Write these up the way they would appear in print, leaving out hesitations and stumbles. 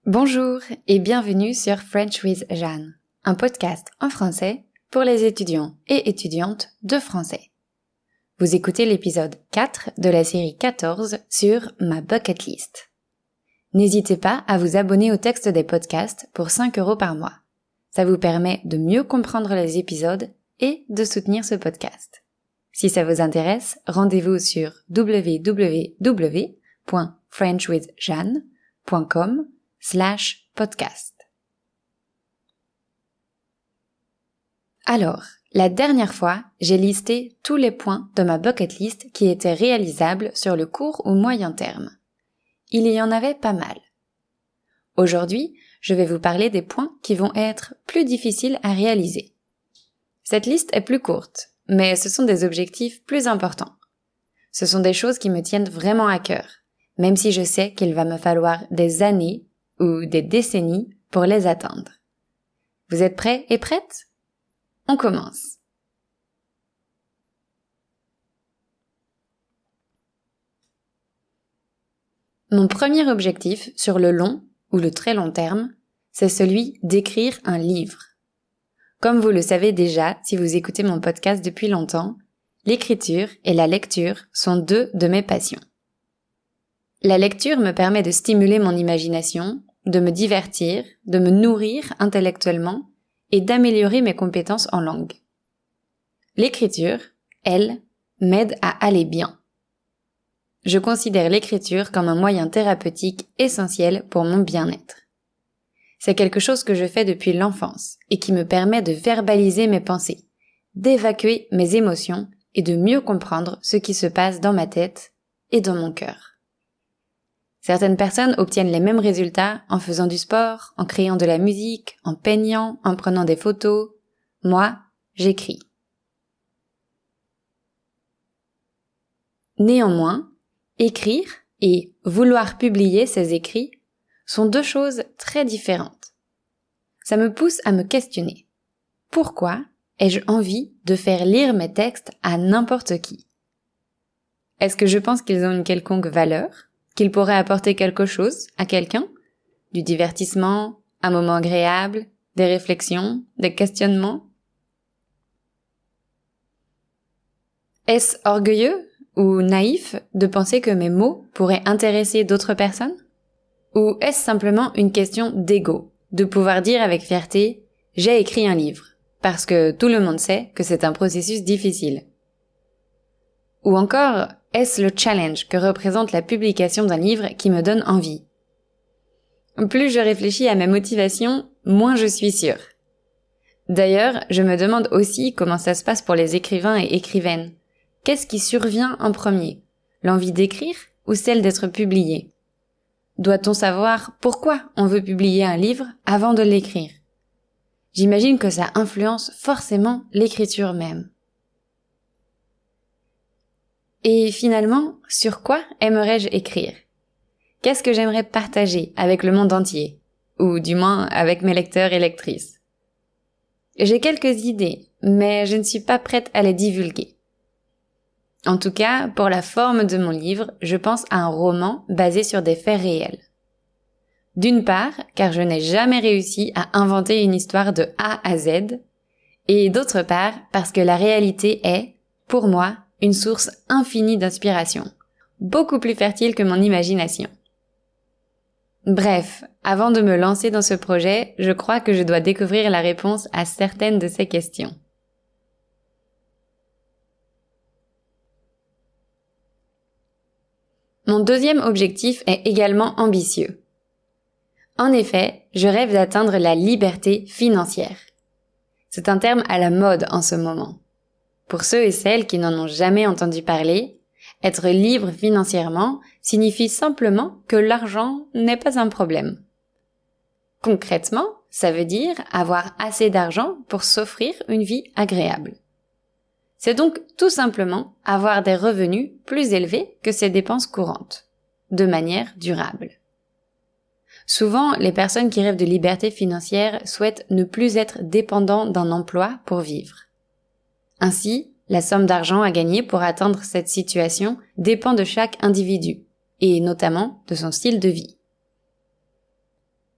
Bonjour et bienvenue sur French with Jeanne, un podcast en français pour les étudiants et étudiantes de français. Vous écoutez l'épisode 4 de la série 14 sur ma bucket list. N'hésitez pas à vous abonner au texte des podcasts pour 5 € par mois. Ça vous permet de mieux comprendre les épisodes et de soutenir ce podcast. Si ça vous intéresse, rendez-vous sur www.frenchwithjeanne.com/podcast. Alors, la dernière fois, j'ai listé tous les points de ma bucket list qui étaient réalisables sur le court ou moyen terme. Il y en avait pas mal. Aujourd'hui, je vais vous parler des points qui vont être plus difficiles à réaliser. Cette liste est plus courte, mais ce sont des objectifs plus importants. Ce sont des choses qui me tiennent vraiment à cœur, même si je sais qu'il va me falloir des années ou des décennies pour les atteindre. Vous êtes prêts et prêtes ? On commence. Mon premier objectif sur le long ou le très long terme, c'est celui d'écrire un livre. Comme vous le savez déjà si vous écoutez mon podcast depuis longtemps, l'écriture et la lecture sont deux de mes passions. La lecture me permet de stimuler mon imagination, de me divertir, de me nourrir intellectuellement et d'améliorer mes compétences en langue. L'écriture, elle, m'aide à aller bien. Je considère l'écriture comme un moyen thérapeutique essentiel pour mon bien-être. C'est quelque chose que je fais depuis l'enfance et qui me permet de verbaliser mes pensées, d'évacuer mes émotions et de mieux comprendre ce qui se passe dans ma tête et dans mon cœur. Certaines personnes obtiennent les mêmes résultats en faisant du sport, en créant de la musique, en peignant, en prenant des photos. Moi, j'écris. Néanmoins, écrire et vouloir publier ses écrits sont deux choses très différentes. Ça me pousse à me questionner. Pourquoi ai-je envie de faire lire mes textes à n'importe qui ? Est-ce que je pense qu'ils ont une quelconque valeur ? Qu'ils pourraient apporter quelque chose à quelqu'un ? Du divertissement, un moment agréable, des réflexions, des questionnements ? Est-ce orgueilleux ou naïf de penser que mes mots pourraient intéresser d'autres personnes ? Ou est-ce simplement une question d'ego, de pouvoir dire avec fierté « j'ai écrit un livre » parce que tout le monde sait que c'est un processus difficile ? Ou encore, est-ce le challenge que représente la publication d'un livre qui me donne envie ? Plus je réfléchis à mes motivations, moins je suis sûre. D'ailleurs, je me demande aussi comment ça se passe pour les écrivains et écrivaines. Qu'est-ce qui survient en premier ? L'envie d'écrire ou celle d'être publié ? Doit-on savoir pourquoi on veut publier un livre avant de l'écrire ? J'imagine que ça influence forcément l'écriture même. Et finalement, sur quoi aimerais-je écrire ? Qu'est-ce que j'aimerais partager avec le monde entier ? Ou du moins avec mes lecteurs et lectrices ? J'ai quelques idées, mais je ne suis pas prête à les divulguer. En tout cas, pour la forme de mon livre, je pense à un roman basé sur des faits réels. D'une part, car je n'ai jamais réussi à inventer une histoire de A à Z, et d'autre part, parce que la réalité est, pour moi, une source infinie d'inspiration, beaucoup plus fertile que mon imagination. Bref, avant de me lancer dans ce projet, je crois que je dois découvrir la réponse à certaines de ces questions. Mon deuxième objectif est également ambitieux. En effet, je rêve d'atteindre la liberté financière. C'est un terme à la mode en ce moment. Pour ceux et celles qui n'en ont jamais entendu parler, être libre financièrement signifie simplement que l'argent n'est pas un problème. Concrètement, ça veut dire avoir assez d'argent pour s'offrir une vie agréable. C'est donc tout simplement avoir des revenus plus élevés que ses dépenses courantes, de manière durable. Souvent, les personnes qui rêvent de liberté financière souhaitent ne plus être dépendants d'un emploi pour vivre. Ainsi, la somme d'argent à gagner pour atteindre cette situation dépend de chaque individu, et notamment de son style de vie.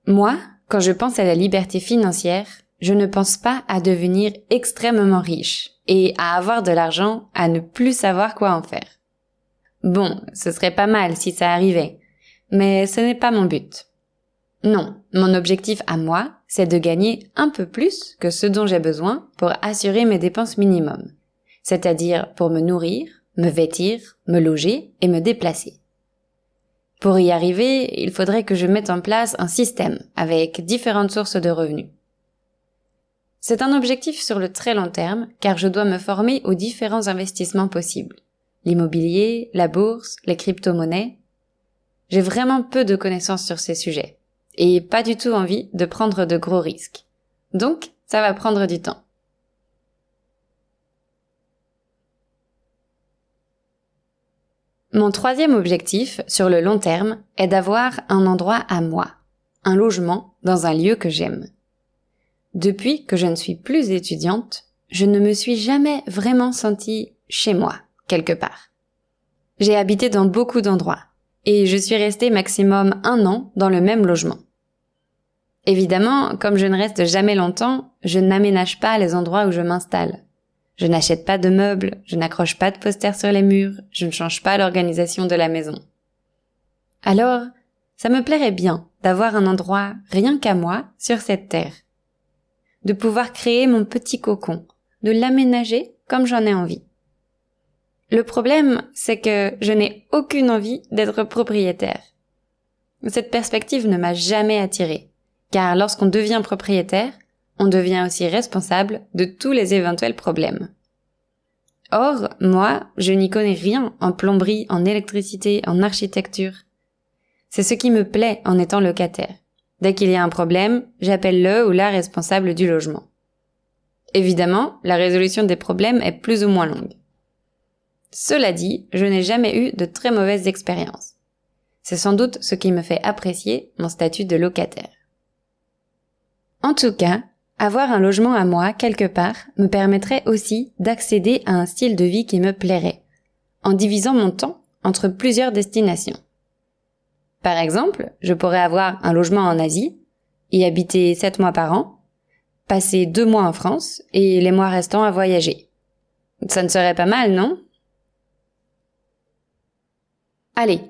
Moi, quand je pense à la liberté financière, je ne pense pas à devenir extrêmement riche et à avoir de l'argent à ne plus savoir quoi en faire. Bon, ce serait pas mal si ça arrivait, mais ce n'est pas mon but. Non, mon objectif à moi, c'est de gagner un peu plus que ce dont j'ai besoin pour assurer mes dépenses minimum, c'est-à-dire pour me nourrir, me vêtir, me loger et me déplacer. Pour y arriver, il faudrait que je mette en place un système avec différentes sources de revenus. C'est un objectif sur le très long terme car je dois me former aux différents investissements possibles. L'immobilier, la bourse, les crypto-monnaies. J'ai vraiment peu de connaissances sur ces sujets et pas du tout envie de prendre de gros risques. Donc, ça va prendre du temps. Mon troisième objectif, sur le long terme, est d'avoir un endroit à moi, un logement dans un lieu que j'aime. Depuis que je ne suis plus étudiante, je ne me suis jamais vraiment sentie chez moi, quelque part. J'ai habité dans beaucoup d'endroits, et je suis restée maximum 1 an dans le même logement. Évidemment, comme je ne reste jamais longtemps, je n'aménage pas les endroits où je m'installe. Je n'achète pas de meubles, je n'accroche pas de posters sur les murs, je ne change pas l'organisation de la maison. Alors, ça me plairait bien d'avoir un endroit rien qu'à moi sur cette terre. De pouvoir créer mon petit cocon, de l'aménager comme j'en ai envie. Le problème, c'est que je n'ai aucune envie d'être propriétaire. Cette perspective ne m'a jamais attirée, car lorsqu'on devient propriétaire, on devient aussi responsable de tous les éventuels problèmes. Or, moi, je n'y connais rien en plomberie, en électricité, en architecture. C'est ce qui me plaît en étant locataire. Dès qu'il y a un problème, j'appelle le ou la responsable du logement. Évidemment, la résolution des problèmes est plus ou moins longue. Cela dit, je n'ai jamais eu de très mauvaises expériences. C'est sans doute ce qui me fait apprécier mon statut de locataire. En tout cas, avoir un logement à moi quelque part me permettrait aussi d'accéder à un style de vie qui me plairait, en divisant mon temps entre plusieurs destinations. Par exemple, je pourrais avoir un logement en Asie, y habiter 7 mois par an, passer 2 mois en France et les mois restants à voyager. Ça ne serait pas mal, non? Allez,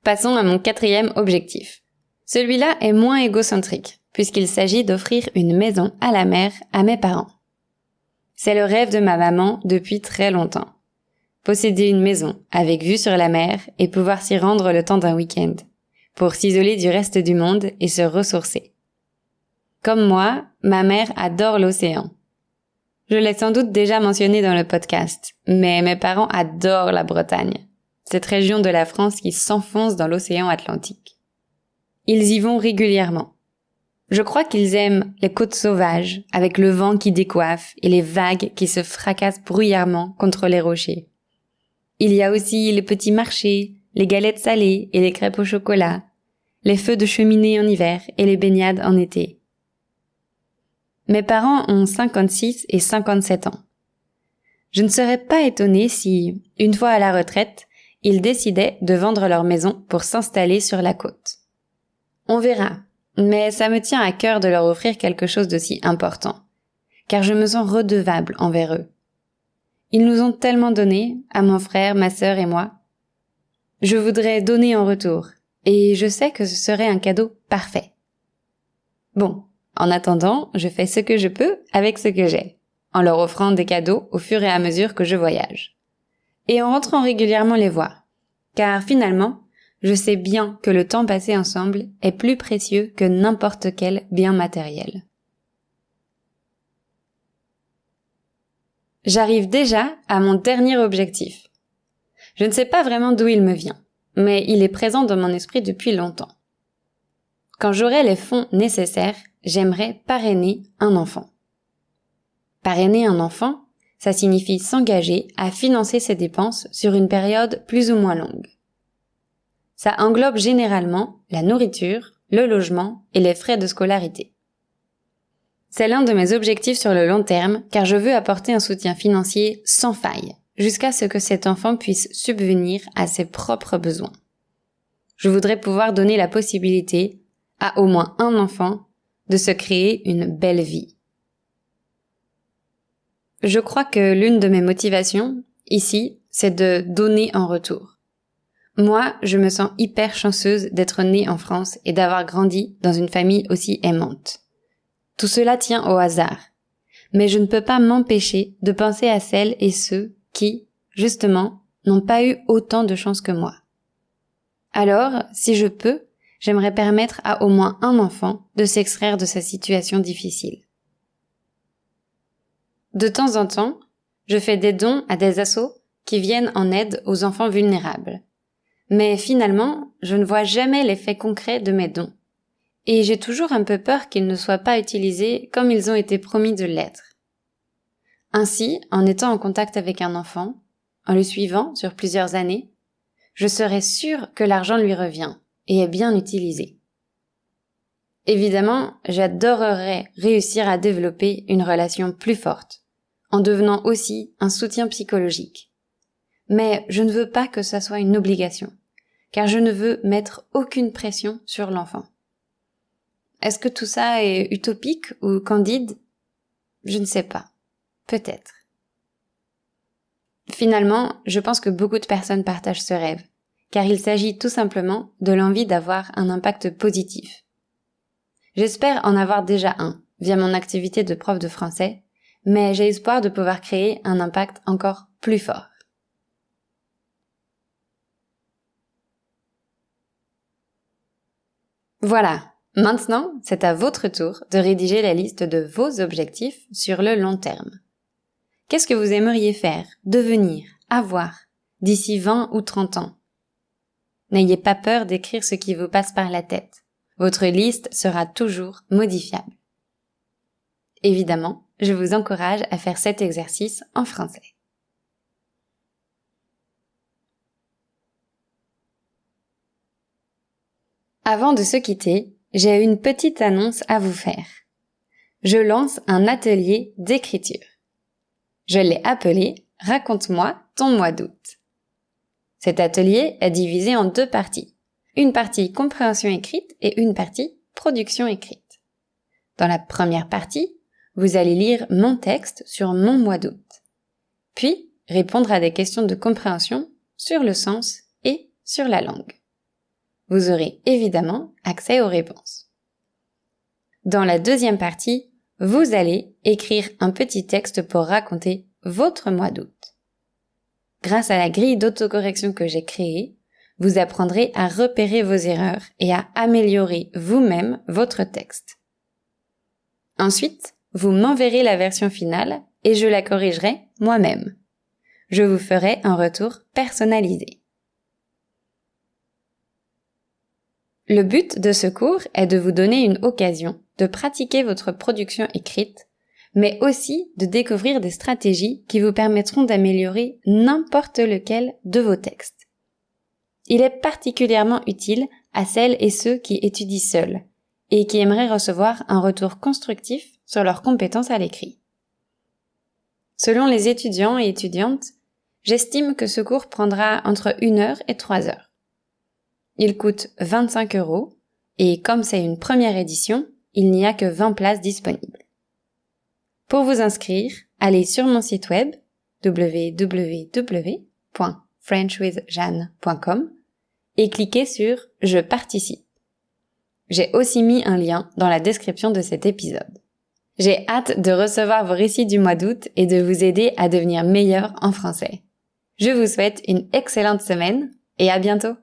passons à mon 4e objectif. Celui-là est moins égocentrique, puisqu'il s'agit d'offrir une maison à la mer à mes parents. C'est le rêve de ma maman depuis très longtemps. Posséder une maison avec vue sur la mer et pouvoir s'y rendre le temps d'un week-end, pour s'isoler du reste du monde et se ressourcer. Comme moi, ma mère adore l'océan. Je l'ai sans doute déjà mentionné dans le podcast, mais mes parents adorent la Bretagne, cette région de la France qui s'enfonce dans l'océan Atlantique. Ils y vont régulièrement. Je crois qu'ils aiment les côtes sauvages, avec le vent qui décoiffe et les vagues qui se fracassent bruyamment contre les rochers. Il y a aussi les petits marchés, les galettes salées et les crêpes au chocolat, les feux de cheminée en hiver et les baignades en été. Mes parents ont 56 et 57 ans. Je ne serais pas étonnée si, une fois à la retraite, ils décidaient de vendre leur maison pour s'installer sur la côte. On verra. Mais ça me tient à cœur de leur offrir quelque chose d'aussi important, car je me sens redevable envers eux. Ils nous ont tellement donné, à mon frère, ma sœur et moi. Je voudrais donner en retour, et je sais que ce serait un cadeau parfait. Bon, en attendant, je fais ce que je peux avec ce que j'ai, en leur offrant des cadeaux au fur et à mesure que je voyage. Et en rentrant régulièrement les voir, car finalement, je sais bien que le temps passé ensemble est plus précieux que n'importe quel bien matériel. J'arrive déjà à mon dernier objectif. Je ne sais pas vraiment d'où il me vient, mais il est présent dans mon esprit depuis longtemps. Quand j'aurai les fonds nécessaires, j'aimerais parrainer un enfant. Parrainer un enfant, ça signifie s'engager à financer ses dépenses sur une période plus ou moins longue. Ça englobe généralement la nourriture, le logement et les frais de scolarité. C'est l'un de mes objectifs sur le long terme car je veux apporter un soutien financier sans faille jusqu'à ce que cet enfant puisse subvenir à ses propres besoins. Je voudrais pouvoir donner la possibilité à au moins un enfant de se créer une belle vie. Je crois que l'une de mes motivations, ici, c'est de donner en retour. Moi, je me sens hyper chanceuse d'être née en France et d'avoir grandi dans une famille aussi aimante. Tout cela tient au hasard. Mais je ne peux pas m'empêcher de penser à celles et ceux qui, justement, n'ont pas eu autant de chance que moi. Alors, si je peux, j'aimerais permettre à au moins un enfant de s'extraire de sa situation difficile. De temps en temps, je fais des dons à des assos qui viennent en aide aux enfants vulnérables. Mais finalement, je ne vois jamais l'effet concret de mes dons. Et j'ai toujours un peu peur qu'ils ne soient pas utilisés comme ils ont été promis de l'être. Ainsi, en étant en contact avec un enfant, en le suivant sur plusieurs années, je serai sûre que l'argent lui revient et est bien utilisé. Évidemment, j'adorerais réussir à développer une relation plus forte, en devenant aussi un soutien psychologique. Mais je ne veux pas que ça soit une obligation, car je ne veux mettre aucune pression sur l'enfant. Est-ce que tout ça est utopique ou candide ? Je ne sais pas. Peut-être. Finalement, je pense que beaucoup de personnes partagent ce rêve, car il s'agit tout simplement de l'envie d'avoir un impact positif. J'espère en avoir déjà un, via mon activité de prof de français, mais j'ai espoir de pouvoir créer un impact encore plus fort. Voilà. Maintenant, c'est à votre tour de rédiger la liste de vos objectifs sur le long terme. Qu'est-ce que vous aimeriez faire, devenir, avoir, d'ici 20 ou 30 ans ? N'ayez pas peur d'écrire ce qui vous passe par la tête. Votre liste sera toujours modifiable. Évidemment, je vous encourage à faire cet exercice en français. Avant de se quitter, j'ai une petite annonce à vous faire. Je lance un atelier d'écriture. Je l'ai appelé « Raconte-moi ton mois d'août ». Cet atelier est divisé en 2 parties. Une partie compréhension écrite et une partie production écrite. Dans la première partie, vous allez lire mon texte sur mon mois d'août. Puis, répondre à des questions de compréhension sur le sens et sur la langue. Vous aurez évidemment accès aux réponses. Dans la deuxième partie, vous allez écrire un petit texte pour raconter votre mois d'août. Grâce à la grille d'autocorrection que j'ai créée, vous apprendrez à repérer vos erreurs et à améliorer vous-même votre texte. Ensuite, vous m'enverrez la version finale et je la corrigerai moi-même. Je vous ferai un retour personnalisé. Le but de ce cours est de vous donner une occasion de pratiquer votre production écrite, mais aussi de découvrir des stratégies qui vous permettront d'améliorer n'importe lequel de vos textes. Il est particulièrement utile à celles et ceux qui étudient seuls et qui aimeraient recevoir un retour constructif sur leurs compétences à l'écrit. Selon les étudiants et étudiantes, j'estime que ce cours prendra entre 1 heure et 3 heures. Il coûte 25 € et comme c'est une première édition, il n'y a que 20 places disponibles. Pour vous inscrire, allez sur mon site web www.frenchwithjeanne.com et cliquez sur « Je participe ». J'ai aussi mis un lien dans la description de cet épisode. J'ai hâte de recevoir vos récits du mois d'août et de vous aider à devenir meilleur en français. Je vous souhaite une excellente semaine et à bientôt.